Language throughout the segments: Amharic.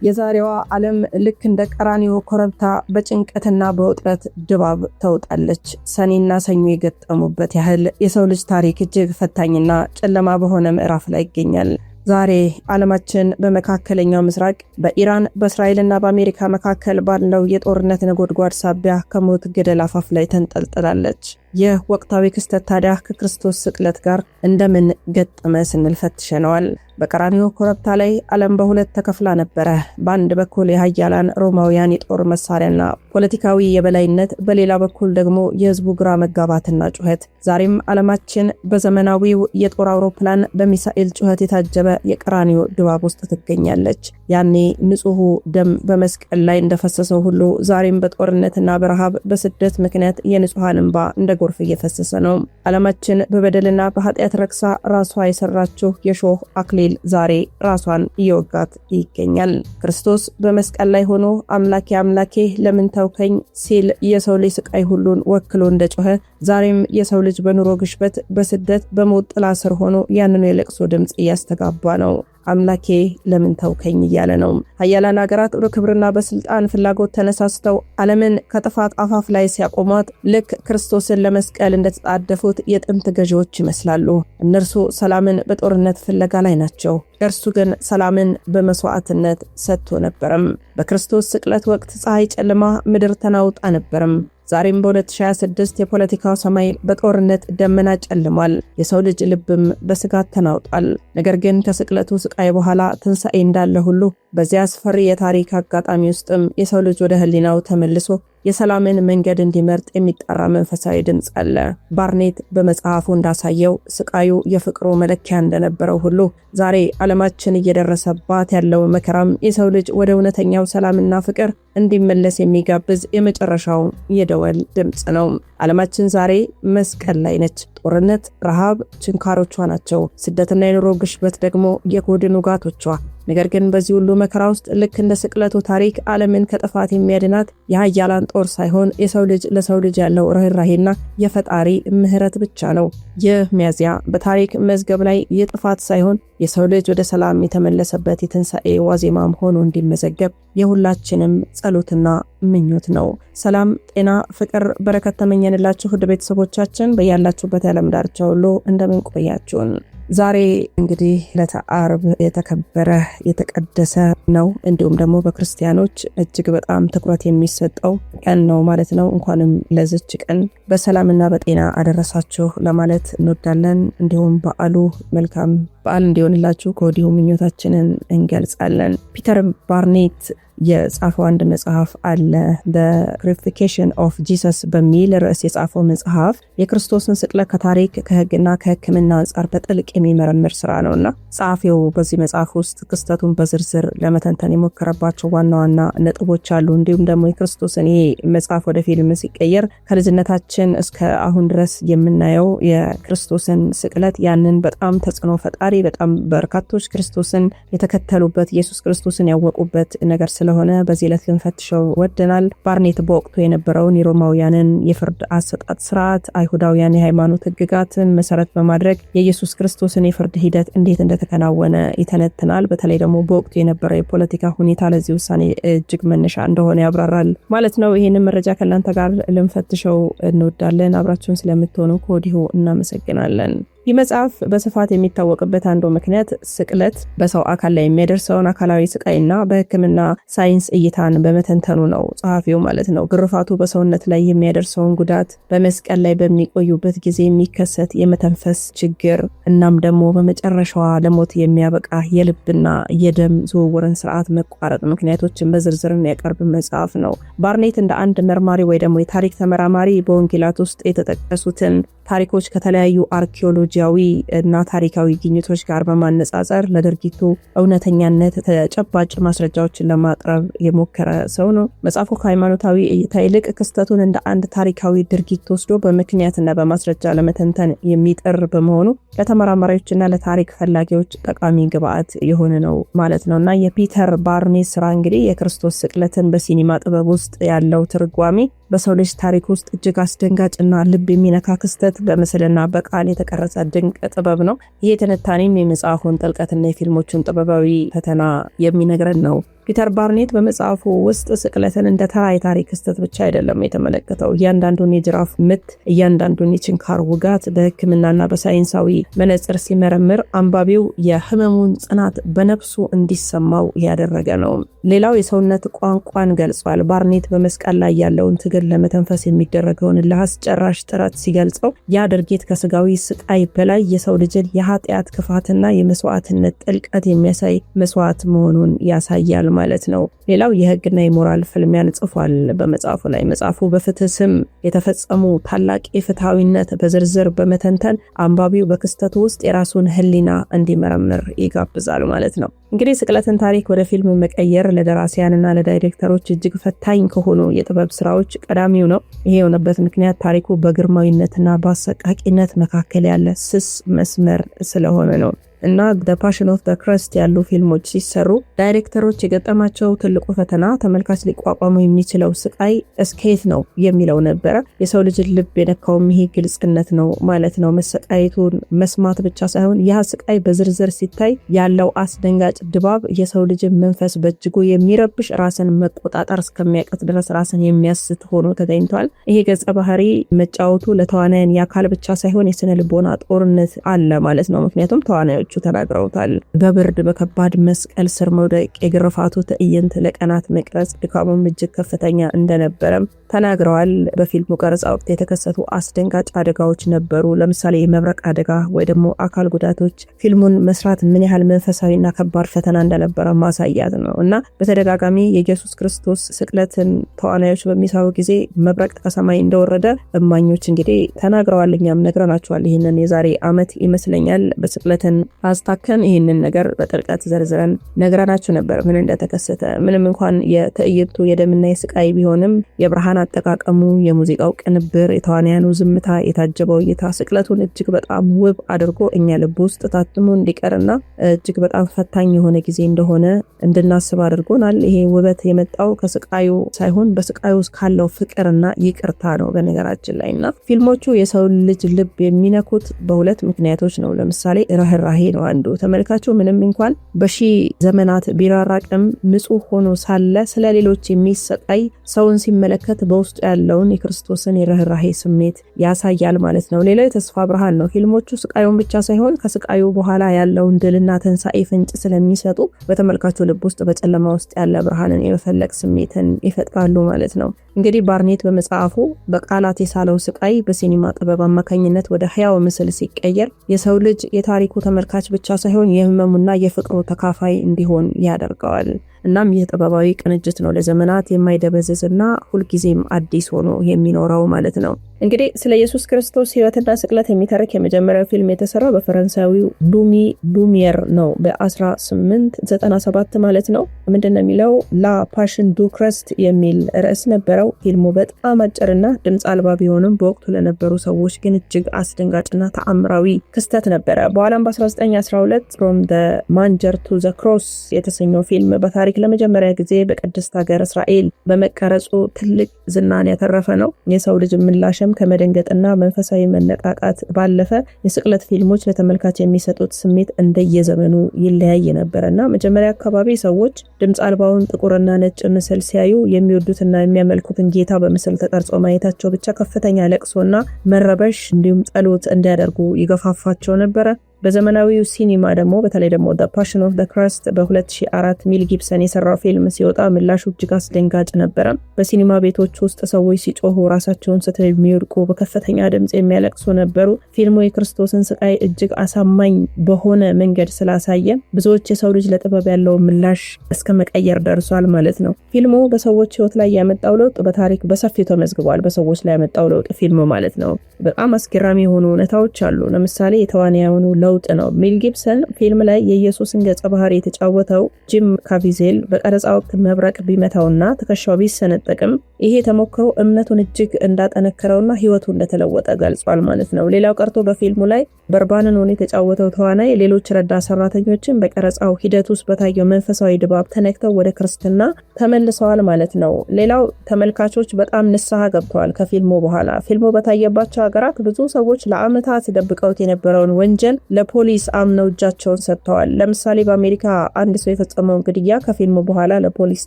የዛሬዋ ዓለም ልክ እንደ ቀራኒዮ ኮረብታ በጭንቀትና በውጥረት ድባብ ተውጣለች። ሰኔና ሰኞ የገጠሙበት ያህል የሰው ልጅ ታሪክ እጅግ ፈታኝና ጨለማ በሆነ ምዕራፍ ላይ ይገኛል። ዛሬ ዓለማችን በመካከለኛው ምስራቅ በኢራን በእስራኤልና በአሜሪካ መካከል ባለው የጦርነት ነጎድጓድ ሳቢያ ከሞት ገደል አፋፍ ላይ ተንጠልጥላለች። ይህ ወቅታዊ ክስተት ታዲያ ከክርስቶስ ስቅለት ጋር እንደምን ገጠመ ስንል ፈትሸነዋል። በቀራኒዮ ኮረብታ ላይ ዓለም በሁለት ተከፍላ ነበረ። በአንድ በኩል የኃያላን ሮማውያን የጦር መሳሪያና ፖለቲካዊ የበላይነት፣ በሌላ በኩል ደግሞ የህዝቡ ግራ መጋባትና ጩኸት። ዛሬም ዓለማችን በዘመናዊው የጦር አውሮፕላን በሚሳኤል ጩኸት የታጀበ የቀራኒዮ ድባብ ውስጥ ትገኛለች። ያኔ ንጹሑ ደም በመስቀል ላይ እንደፈሰሰው ሁሉ ዛሬም በጦርነትና በረሃብ በስደት ምክንያት የንጹሐን እንባ እንደ ጎርፍ እየፈሰሰ ነው። ዓለማችን በበደልና በኃጢአት ረክሳ ራሷ የሰራችው የሾህ አክሊል ዛሬ ራሷን እየወጋት ይገኛል። ክርስቶስ በመስቀል ላይ ሆኖ አምላኬ አምላኬ ለምን ተውከኝ ሲል የሰው ልጅ ስቃይ ሁሉን ወክሎ እንደጮኸ ዛሬም የሰው ልጅ በኑሮ ግሽበት በስደት በሞት ጥላ ስር ሆኖ ያንኑ የለቅሶ ድምጽ እያስተጋባ ነው። አምላኬ ለምን ተውከኝ እያለ ነው። ኃያላን ሀገራት በክብርና በስልጣን ፍላጎት ተነሳስተው ዓለምን ከጥፋት አፋፍ ላይ ሲያቆሟት ልክ ክርስቶስን ለመስቀል እንደተጣደፉት የጥንት ገዢዎች ይመስላሉ። እነርሱ ሰላምን በጦርነት ፍለጋ ላይ ናቸው። እርሱ ግን ሰላምን በመስዋዕትነት ሰጥቶ ነበርም። በክርስቶስ ስቅለት ወቅት ፀሐይ ጨልማ ምድር ተናውጣ ነበርም። ዛሬም በ2026 የፖለቲካው ሰማይ በጦርነት ደመና ጨልሟል። የሰው ልጅ ልብም በስጋት ተናውጧል። ነገር ግን ከስቅለቱ ስቃይ በኋላ ትንሣኤ እንዳለ ሁሉ በዚያ አስፈሪ የታሪክ አጋጣሚ ውስጥም የሰው ልጅ ወደ ሕሊናው ተመልሶ የሰላምን መንገድ እንዲመርጥ የሚጣራ መንፈሳዊ ድምጽ አለ። ባርኔት በመጽሐፉ እንዳሳየው ስቃዩ የፍቅሩ መለኪያ እንደነበረው ሁሉ ዛሬ ዓለማችን እየደረሰባት ያለው መከራም የሰው ልጅ ወደ እውነተኛው ሰላምና ፍቅር እንዲመለስ የሚጋብዝ የመጨረሻው የደወል ድምጽ ነው። ዓለማችን ዛሬ መስቀል ላይ ነች። ጦርነት፣ ረሃብ ችንካሮቿ ናቸው። ስደትና የኑሮ ግሽበት ደግሞ የጎድን ውጋቶቿ። ነገር ግን በዚህ ሁሉ መከራ ውስጥ ልክ እንደ ስቅለቱ ታሪክ ዓለምን ከጥፋት የሚያድናት የኃያላን ጦር ሳይሆን የሰው ልጅ ለሰው ልጅ ያለው ርኅራኄና የፈጣሪ ምሕረት ብቻ ነው። ይህ ሚያዝያ በታሪክ መዝገብ ላይ የጥፋት ሳይሆን የሰው ልጅ ወደ ሰላም የተመለሰበት የትንሣኤ ዋዜማም ሆኖ እንዲመዘገብ የሁላችንም ጸሎትና ምኞት ነው። ሰላም፣ ጤና፣ ፍቅር፣ በረከት ተመኘንላችሁ ውድ ቤተሰቦቻችን በያላችሁበት የዓለም ዳርቻ ሁሉ እንደምን ቆያችሁን። ዛሬ እንግዲህ ዕለተ ዓርብ የተከበረ የተቀደሰ ነው። እንዲሁም ደግሞ በክርስቲያኖች እጅግ በጣም ትኩረት የሚሰጠው ቀን ነው ማለት ነው። እንኳንም ለዚች ቀን በሰላምና በጤና አደረሳችሁ ለማለት እንወዳለን። እንዲሁም በዓሉ መልካም በዓል እንዲሆንላችሁ ከወዲሁ ምኞታችንን እንገልጻለን። ፒተር ባርኔት የጻፈው አንድ መጽሐፍ አለ። The Crucifixion of Jesus በሚል ርዕስ የጻፈው መጽሐፍ የክርስቶስን ስቅለት ከታሪክ ከሕግና ከሕክምና አንጻር በጥልቅ የሚመረምር ስራ ነውና ጸሐፊው በዚህ መጽሐፍ ውስጥ ክስተቱን በዝርዝር ለመተንተን የሞከረባቸው ዋና ዋና ነጥቦች አሉ። እንዲሁም ደግሞ የክርስቶስን ይሄ መጽሐፍ ወደ ፊልም ሲቀየር ከልጅነታችን እስከ አሁን ድረስ የምናየው የክርስቶስን ስቅለት ያንን በጣም ተጽዕኖ ፈጣሪ በጣም በርካቶች ክርስቶስን የተከተሉበት ኢየሱስ ክርስቶስን ያወቁበት ነገር ስለሆነ በዚህ ዕለት ልንፈትሸው ወደናል። ባርኔት በወቅቱ የነበረውን የሮማውያንን የፍርድ አሰጣጥ ስርዓት፣ አይሁዳውያን የሃይማኖት ህግጋትን መሰረት በማድረግ የኢየሱስ ክርስቶስን የፍርድ ሂደት እንዴት እንደተከናወነ ይተነትናል። በተለይ ደግሞ በወቅቱ የነበረው የፖለቲካ ሁኔታ ለዚህ ውሳኔ እጅግ መነሻ እንደሆነ ያብራራል ማለት ነው። ይህንን መረጃ ከእናንተ ጋር ልንፈትሸው እንወዳለን። አብራችሁን ስለምትሆኑ ከወዲሁ እናመሰግናለን። ይህ መጽሐፍ በስፋት የሚታወቅበት አንዱ ምክንያት ስቅለት በሰው አካል ላይ የሚያደርሰውን አካላዊ ስቃይና በሕክምና ሳይንስ እይታን በመተንተኑ ነው። ጸሐፊው ማለት ነው ግርፋቱ በሰውነት ላይ የሚያደርሰውን ጉዳት፣ በመስቀል ላይ በሚቆዩበት ጊዜ የሚከሰት የመተንፈስ ችግር እናም ደግሞ በመጨረሻዋ ለሞት የሚያበቃ የልብና የደም ዝውውርን ስርዓት መቋረጥ ምክንያቶችን በዝርዝር የሚያቀርብ መጽሐፍ ነው። ባርኔት እንደ አንድ መርማሪ ወይ ደግሞ የታሪክ ተመራማሪ በወንጌላት ውስጥ የተጠቀሱትን ታሪኮች ከተለያዩ አርኪኦሎጂያዊ እና ታሪካዊ ግኝቶች ጋር በማነጻጸር ለድርጊቱ እውነተኛነት ተጨባጭ ማስረጃዎችን ለማቅረብ የሞከረ ሰው ነው። መጽሐፉ ከሃይማኖታዊ እይታ ይልቅ ክስተቱን እንደ አንድ ታሪካዊ ድርጊት ወስዶ በምክንያትና በማስረጃ ለመተንተን የሚጥር በመሆኑ ለተመራማሪዎችና ለታሪክ ፈላጊዎች ጠቃሚ ግብዓት የሆነ ነው ማለት ነውና የፒተር ባርኔት ስራ እንግዲህ የክርስቶስ ስቅለትን በሲኒማ ጥበብ ውስጥ ያለው ትርጓሜ በሰው ልጅ ታሪክ ውስጥ እጅግ አስደንጋጭና ልብ የሚነካ ክስተት በምስልና በቃል የተቀረጸ ድንቅ ጥበብ ነው። ይህ ትንታኔም የመጽሐፉን ጥልቀትና የፊልሞቹን ጥበባዊ ፈተና የሚነግረን ነው። ፒተር ባርኔት በመጽሐፉ ውስጥ ስቅለትን እንደ ተራ የታሪክ ክስተት ብቻ አይደለም የተመለከተው። እያንዳንዱን የጅራፍ ምት፣ እያንዳንዱን የችንካር ውጋት በሕክምናና በሳይንሳዊ መነጽር ሲመረምር አንባቢው የህመሙን ጽናት በነፍሱ እንዲሰማው ያደረገ ነው። ሌላው የሰውነት ቋንቋን ገልጿል። ባርኔት በመስቀል ላይ ያለውን ትግል ለመተንፈስ የሚደረገውን ለአስጨራሽ ጥረት ሲገልጸው ያ ድርጊት ከስጋዊ ስቃይ በላይ የሰው ልጅን የኃጢአት ክፋትና የመስዋዕትነት ጥልቀት የሚያሳይ መስዋዕት መሆኑን ያሳያል ማለት ነው። ሌላው የህግና የሞራል ፍልሚያን ጽፏል በመጽሐፉ ላይ። መጽሐፉ በፍትህ ስም የተፈጸሙ ታላቅ የፍትሃዊነት በዝርዝር በመተንተን አንባቢው በክስተቱ ውስጥ የራሱን ህሊና እንዲመረምር ይጋብዛል ማለት ነው። እንግዲህ ስቅለትን ታሪክ ወደ ፊልም መቀየር ለደራሲያንና ለዳይሬክተሮች እጅግ ፈታኝ ከሆኑ የጥበብ ስራዎች ቀዳሚው ነው። ይሄ የሆነበት ምክንያት ታሪኩ በግርማዊነትና በአሰቃቂነት መካከል ያለ ስስ መስመር ስለሆነ ነው። እና The Passion of the Christ ያሉ ፊልሞች ሲሰሩ ዳይሬክተሮች የገጠማቸው ትልቁ ፈተና ተመልካች ሊቋቋመው የሚችለው ስቃይ እስከየት ነው የሚለው ነበረ። የሰው ልጅ ልብ የነካውም ይሄ ግልጽነት ነው ማለት ነው። መሰቃየቱን መስማት ብቻ ሳይሆን ያ ስቃይ በዝርዝር ሲታይ ያለው አስደንጋጭ ድባብ የሰው ልጅ መንፈስ በእጅጉ የሚረብሽ፣ ራስን መቆጣጠር እስከሚያቀት ድረስ ራስን የሚያስት ሆኖ ተገኝቷል። ይሄ ገጸ ባህሪ መጫወቱ ለተዋናያን የአካል ብቻ ሳይሆን የስነ ልቦና ጦርነት አለ ማለት ነው። ምክንያቱም ተዋናዮቹ ተናግረውታል። በብርድ በከባድ መስቀል ስር መውደቅ፣ የግርፋቱ ትዕይንት ለቀናት መቅረጽ ድካሙም እጅግ ከፍተኛ እንደነበረም ተናግረዋል። በፊልሙ ቀረጻ ወቅት የተከሰቱ አስደንጋጭ አደጋዎች ነበሩ። ለምሳሌ የመብረቅ አደጋ ወይ ደግሞ አካል ጉዳቶች ፊልሙን መስራት ምን ያህል መንፈሳዊና ከባድ ፈተና እንደነበረ ማሳያት ነው እና በተደጋጋሚ የኢየሱስ ክርስቶስ ስቅለትን ተዋናዮች በሚሰሩ ጊዜ መብረቅ ከሰማይ እንደወረደ እማኞች እንግዲህ ተናግረዋል። እኛም ነግረናቸዋል። ይህንን የዛሬ ዓመት ይመስለኛል በስቅለትን አስታከን ይህንን ነገር በጥልቀት ዘርዝረን ነግረናችሁ ነበር ምን እንደተከሰተ። ምንም እንኳን የትዕይንቱ የደምና የስቃይ ቢሆንም የብርሃን አጠቃቀሙ፣ የሙዚቃው ቅንብር፣ የተዋናያኑ ዝምታ የታጀበው እይታ ስቅለቱን እጅግ በጣም ውብ አድርጎ እኛ ልብ ውስጥ ታትሞ እንዲቀርና እጅግ በጣም ፈታኝ የሆነ ጊዜ እንደሆነ እንድናስብ አድርጎናል። ይሄ ውበት የመጣው ከስቃዩ ሳይሆን በስቃዩ ውስጥ ካለው ፍቅርና ይቅርታ ነው በነገራችን ላይና ፊልሞቹ የሰው ልጅ ልብ የሚነኩት በሁለት ምክንያቶች ነው። ለምሳሌ ርህራሄ ነው አንዱ። ተመልካቹ ምንም እንኳን በሺ ዘመናት ቢራራቅም ንጹህ ሆኖ ሳለ ስለሌሎች የሚሰቃይ ሰውን ሲመለከት በውስጡ ያለውን የክርስቶስን የርህራሄ ስሜት ያሳያል ማለት ነው። ሌላው የተስፋ ብርሃን ነው። ፊልሞቹ ስቃዩን ብቻ ሳይሆን ከስቃዩ በኋላ ያለውን ድልና ትንሳኤ ፍንጭ ስለሚሰጡ በተመልካቹ ልብ ውስጥ በጨለማ ውስጥ ያለ ብርሃንን የመፈለግ ስሜትን ይፈጥራሉ ማለት ነው። እንግዲህ ባርኔት በመጽሐፉ በቃላት የሳለው ስቃይ በሲኒማ ጥበብ አማካኝነት ወደ ህያው ምስል ሲቀየር የሰው ልጅ የታሪኩ ተመልካች ብቻ ሳይሆን የህመሙና የፍቅሩ ተካፋይ እንዲሆን ያደርገዋል። እናም ይህ ጥበባዊ ቅንጅት ነው ለዘመናት የማይደበዝዝና ሁልጊዜም አዲስ ሆኖ የሚኖረው ማለት ነው። እንግዲህ ስለ ኢየሱስ ክርስቶስ ህይወትና ስቅለት የሚተርክ የመጀመሪያው ፊልም የተሰራው በፈረንሳዊው ሉሚ ሉሚየር ነው በ1897 ማለት ነው። ምንድነው የሚለው ላ ፓሽን ዱ ክሪስት የሚል ርዕስ ነበረው። ፊልሙ በጣም አጭርና ድምጽ አልባ ቢሆንም በወቅቱ ለነበሩ ሰዎች ግን እጅግ አስደንጋጭና ተአምራዊ ክስተት ነበረ። በኋላም በ1912 ፍሮም ዘ ማንጀር ቱ ዘ ክሮስ የተሰኘው ፊልም በታሪክ ለመጀመሪያ ጊዜ በቅድስት ሀገር እስራኤል በመቀረጹ ትልቅ ዝናን ያተረፈ ነው። የሰው ልጅ ምላሽም ከመደንገጥና መንፈሳዊ መነቃቃት ባለፈ የስቅለት ፊልሞች ለተመልካች የሚሰጡት ስሜት እንደየዘመኑ ይለያይ ነበርና መጀመሪያ አካባቢ ሰዎች ድምጽ አልባውን ጥቁርና ነጭ ምስል ሲያዩ የሚወዱትና የሚያመልኩትን ጌታ በምስል ተቀርጾ ማየታቸው ብቻ ከፍተኛ ለቅሶና መረበሽ እንዲሁም ጸሎት እንዲያደርጉ ይገፋፋቸው ነበረ። በዘመናዊው ሲኒማ ደግሞ በተለይ ደግሞ The Passion of the Christ በ2004 ሚል ጊብሰን የሰራው ፊልም ሲወጣ ምላሹ እጅግ አስደንጋጭ ነበረ። በሲኒማ ቤቶች ውስጥ ሰዎች ሲጮሁ፣ ራሳቸውን ስተው የሚወድቁ፣ በከፍተኛ ድምጽ የሚያለቅሱ ነበሩ። ፊልሙ የክርስቶስን ስቃይ እጅግ አሳማኝ በሆነ መንገድ ስላሳየ ብዙዎች የሰው ልጅ ለጥበብ ያለው ምላሽ እስከ መቀየር ደርሷል ማለት ነው። ፊልሙ በሰዎች ህይወት ላይ ያመጣው ለውጥ በታሪክ በሰፊው ተመዝግቧል። በሰዎች ላይ ያመጣው ለውጥ ፊልሙ ማለት ነው። በጣም አስገራሚ የሆኑ እውነታዎች አሉ። ለምሳሌ የተዋናያኑ ለውጥ ነው። ሚል ጊብሰን ፊልም ላይ የኢየሱስን ገጸ ባህሪ የተጫወተው ጂም ካቪዜል በቀረጻ ወቅት መብረቅ ቢመታውና ትከሻው ቢሰነጠቅም ይሄ ተሞክሮ እምነቱን እጅግ እንዳጠነከረውና ህይወቱ እንደተለወጠ ገልጿል ማለት ነው። ሌላው ቀርቶ በፊልሙ ላይ በርባንን ሆኖ የተጫወተው ተዋናይ ሌሎች ረዳት ሰራተኞችን በቀረጻው ሂደት ውስጥ በታየው መንፈሳዊ ድባብ ተነክተው ወደ ክርስትና ተመልሰዋል ማለት ነው። ሌላው ተመልካቾች በጣም ንስሐ ገብተዋል ከፊልሙ በኋላ። ፊልሙ በታየባቸው ሀገራት ብዙ ሰዎች ለአመታት ደብቀውት የነበረውን ወንጀል ለፖሊስ አምነው እጃቸውን ሰጥተዋል። ለምሳሌ በአሜሪካ አንድ ሰው የፈጸመውን ግድያ ከፊልሙ በኋላ ለፖሊስ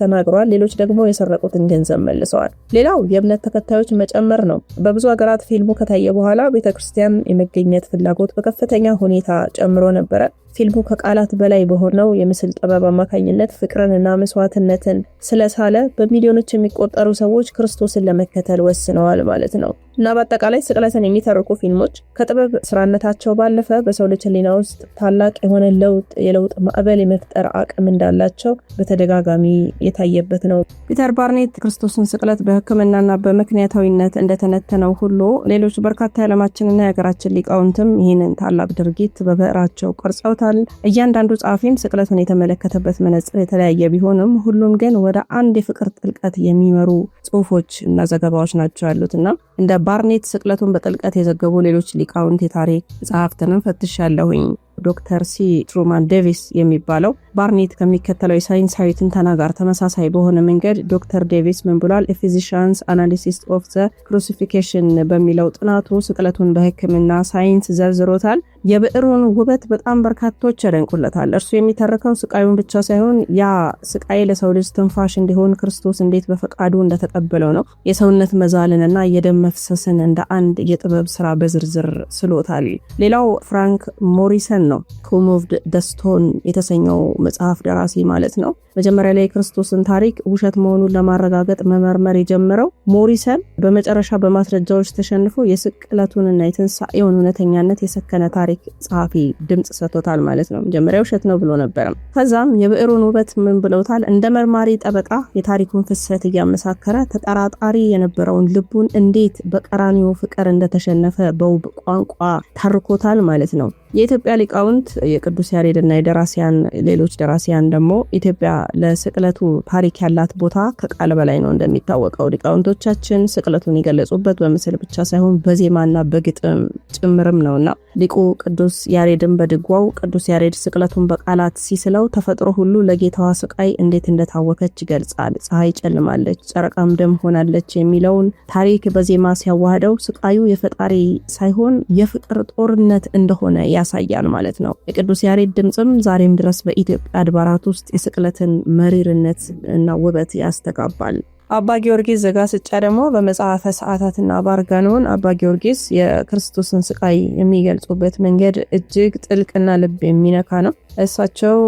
ተናግሯል። ሌሎች ደግሞ የሰረቁትን ገንዘብ መልሰዋል። ሌላው የእምነት ተከታዮች መጨመር ነው። በብዙ ሀገራት ፊልሙ ከታየ በኋላ ቤተክርስቲያን የመገኘት ፍላጎት በከፍተኛ ሁኔታ ጨምሮ ነበረ። ፊልሙ ከቃላት በላይ በሆነው የምስል ጥበብ አማካኝነት ፍቅርንና መስዋዕትነትን ስለሳለ በሚሊዮኖች የሚቆጠሩ ሰዎች ክርስቶስን ለመከተል ወስነዋል ማለት ነው። እና በአጠቃላይ ስቅለትን የሚተርኩ ፊልሞች ከጥበብ ስራነታቸው ባለፈ በሰው ልጅ ሕሊና ውስጥ ታላቅ የሆነ የለውጥ ማዕበል የመፍጠር አቅም እንዳላቸው በተደጋጋሚ የታየበት ነው። ፒተር ባርኔት ክርስቶስን ስቅለት በሕክምናና በምክንያታዊነት እንደተነተነው ሁሉ ሌሎች በርካታ የዓለማችንና የሀገራችን ሊቃውንትም ይህንን ታላቅ ድርጊት በብዕራቸው ቀርጸውታል። እያንዳንዱ ጸሐፊም ስቅለቱን የተመለከተበት መነጽር የተለያየ ቢሆንም ሁሉም ግን ወደ አንድ የፍቅር ጥልቀት የሚመሩ ጽሁፎች እና ዘገባዎች ናቸው ያሉትና እንደ ባርኔት ስቅለቱን በጥልቀት የዘገቡ ሌሎች ሊቃውንት የታሪክ ጸሐፍትንም ፈትሻለሁኝ። ዶክተር ሲ ትሩማን ዴቪስ የሚባለው ባርኔት ከሚከተለው የሳይንሳዊ ትንተና ጋር ተመሳሳይ በሆነ መንገድ ዶክተር ዴቪስ ምን ብሏል? A physician's analysis of the crucifixion በሚለው ጥናቱ ስቅለቱን በሕክምና ሳይንስ ዘርዝሮታል። የብዕሩን ውበት በጣም በርካቶች ያደንቁለታል። እርሱ የሚተርከው ስቃዩን ብቻ ሳይሆን ያ ስቃይ ለሰው ልጅ ትንፋሽ እንዲሆን ክርስቶስ እንዴት በፈቃዱ እንደተቀበለው ነው። የሰውነት መዛልንና የደም መፍሰስን እንደ አንድ የጥበብ ስራ በዝርዝር ስሎታል። ሌላው ፍራንክ ሞሪሰን ነው። Who Moved the Stone የተሰኘው መጽሐፍ ደራሲ ማለት ነው። መጀመሪያ ላይ ክርስቶስን ታሪክ ውሸት መሆኑን ለማረጋገጥ መመርመር የጀመረው ሞሪሰን በመጨረሻ በማስረጃዎች ተሸንፎ የስቅለቱንና የትንሳኤውን እውነተኛነት የሰከነ ታሪክ ጸሐፊ ድምጽ ሰጥቶታል ማለት ነው። መጀመሪያ ውሸት ነው ብሎ ነበር። ከዛም የብዕሩን ውበት ምን ብለውታል? እንደ መርማሪ ጠበቃ የታሪኩን ፍሰት እያመሳከረ ተጠራጣሪ የነበረውን ልቡን እንዴት በቀራኒዮ ፍቅር እንደተሸነፈ በውብ ቋንቋ ታርኮታል ማለት ነው። የኢትዮጵያ ሊቃውንት የቅዱስ ያሬድና የደራሲያን ሌሎች ደራሲያን ደግሞ ኢትዮጵያ ለስቅለቱ ታሪክ ያላት ቦታ ከቃል በላይ ነው። እንደሚታወቀው ሊቃውንቶቻችን ስቅለቱን የገለጹበት በምስል ብቻ ሳይሆን በዜማና በግጥም ጭምርም ነውና ሊቁ ቅዱስ ያሬድን በድጓው ቅዱስ ያሬድ ስቅለቱን በቃላት ሲስለው ተፈጥሮ ሁሉ ለጌታዋ ስቃይ እንዴት እንደታወከች ይገልጻል። ፀሐይ ጨልማለች፣ ጨረቃም ደም ሆናለች የሚለውን ታሪክ በዜማ ሲያዋህደው ስቃዩ የፈጣሪ ሳይሆን የፍቅር ጦርነት እንደሆነ ያሳያል ማለት ነው። የቅዱስ ያሬድ ድምጽም ዛሬም ድረስ በኢትዮጵያ አድባራት ውስጥ የስቅለትን መሪርነት እና ውበት ያስተጋባል። አባ ጊዮርጊስ ዘጋስጫ ደግሞ በመጽሐፈ ሰዓታትና ባርጋኖን አባ ጊዮርጊስ የክርስቶስን ስቃይ የሚገልጹበት መንገድ እጅግ ጥልቅና ልብ የሚነካ ነው። እሳቸው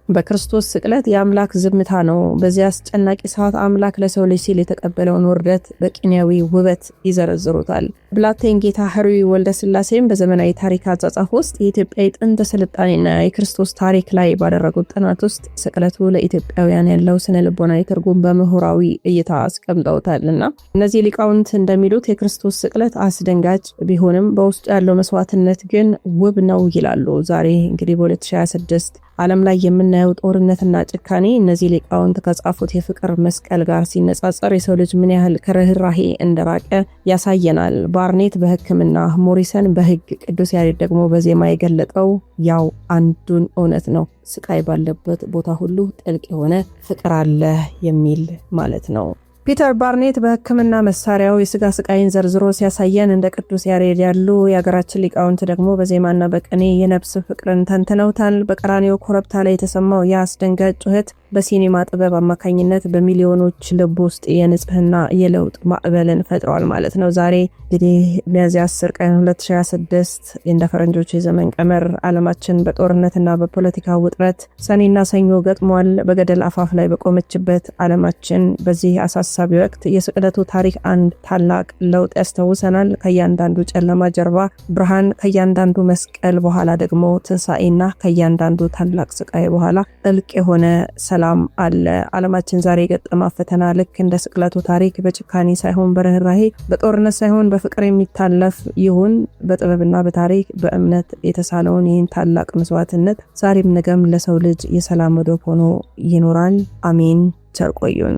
በክርስቶስ ስቅለት የአምላክ ዝምታ ነው። በዚያ አስጨናቂ ሰዓት አምላክ ለሰው ልጅ ሲል የተቀበለውን ውርደት በቅኔያዊ ውበት ይዘረዝሩታል። ብላቴን ጌታ ሕሩይ ወልደ ስላሴም በዘመናዊ ታሪክ አጻጻፍ ውስጥ የኢትዮጵያ የጥንት ስልጣኔና የክርስቶስ ታሪክ ላይ ባደረጉት ጥናት ውስጥ ስቅለቱ ለኢትዮጵያውያን ያለው ስነ ልቦናዊ ትርጉም በምሁራዊ እይታ አስቀምጠውታልና እነዚህ ሊቃውንት እንደሚሉት የክርስቶስ ስቅለት አስደንጋጭ ቢሆንም በውስጡ ያለው መስዋዕትነት ግን ውብ ነው ይላሉ። ዛሬ እንግዲህ በ2026 ዓለም ላይ የምናየው ጦርነትና ጭካኔ እነዚህ ሊቃውንት ከጻፉት የፍቅር መስቀል ጋር ሲነጻጸር የሰው ልጅ ምን ያህል ከርህራሄ እንደራቀ ያሳየናል። ባርኔት በሕክምና፣ ሞሪሰን በሕግ፣ ቅዱስ ያሬድ ደግሞ በዜማ የገለጠው ያው አንዱን እውነት ነው። ስቃይ ባለበት ቦታ ሁሉ ጥልቅ የሆነ ፍቅር አለ የሚል ማለት ነው። ፒተር ባርኔት በሕክምና መሳሪያው የስጋ ስቃይን ዘርዝሮ ሲያሳየን እንደ ቅዱስ ያሬድ ያሉ የሀገራችን ሊቃውንት ደግሞ በዜማና በቅኔ የነፍስ ፍቅርን ተንትነውታል። በቀራኒዮ ኮረብታ ላይ የተሰማው የአስደንጋጭ ጩኸት በሲኒማ ጥበብ አማካኝነት በሚሊዮኖች ልብ ውስጥ የንጽህና የለውጥ ማዕበልን ፈጥሯል ማለት ነው። ዛሬ እንግዲህ ሚያዝያ 10 ቀን 2026 እንደ ፈረንጆች የዘመን ቀመር ዓለማችን በጦርነትና በፖለቲካ ውጥረት ሰኔና ሰኞ ገጥሟል። በገደል አፋፍ ላይ በቆመችበት ዓለማችን በዚህ አሳሳቢ ወቅት የስቅለቱ ታሪክ አንድ ታላቅ ለውጥ ያስታውሰናል። ከእያንዳንዱ ጨለማ ጀርባ ብርሃን፣ ከእያንዳንዱ መስቀል በኋላ ደግሞ ትንሣኤና ከእያንዳንዱ ታላቅ ስቃይ በኋላ ጥልቅ የሆነ ሰላም አለ። ዓለማችን ዛሬ የገጠማ ፈተና ልክ እንደ ስቅለቱ ታሪክ በጭካኔ ሳይሆን በርህራሄ፣ በጦርነት ሳይሆን በፍቅር የሚታለፍ ይሁን። በጥበብና በታሪክ በእምነት የተሳለውን ይህን ታላቅ መስዋዕትነት ዛሬም ነገም ለሰው ልጅ የሰላም ወደብ ሆኖ ይኖራል። አሜን። ቸር ቆዩን።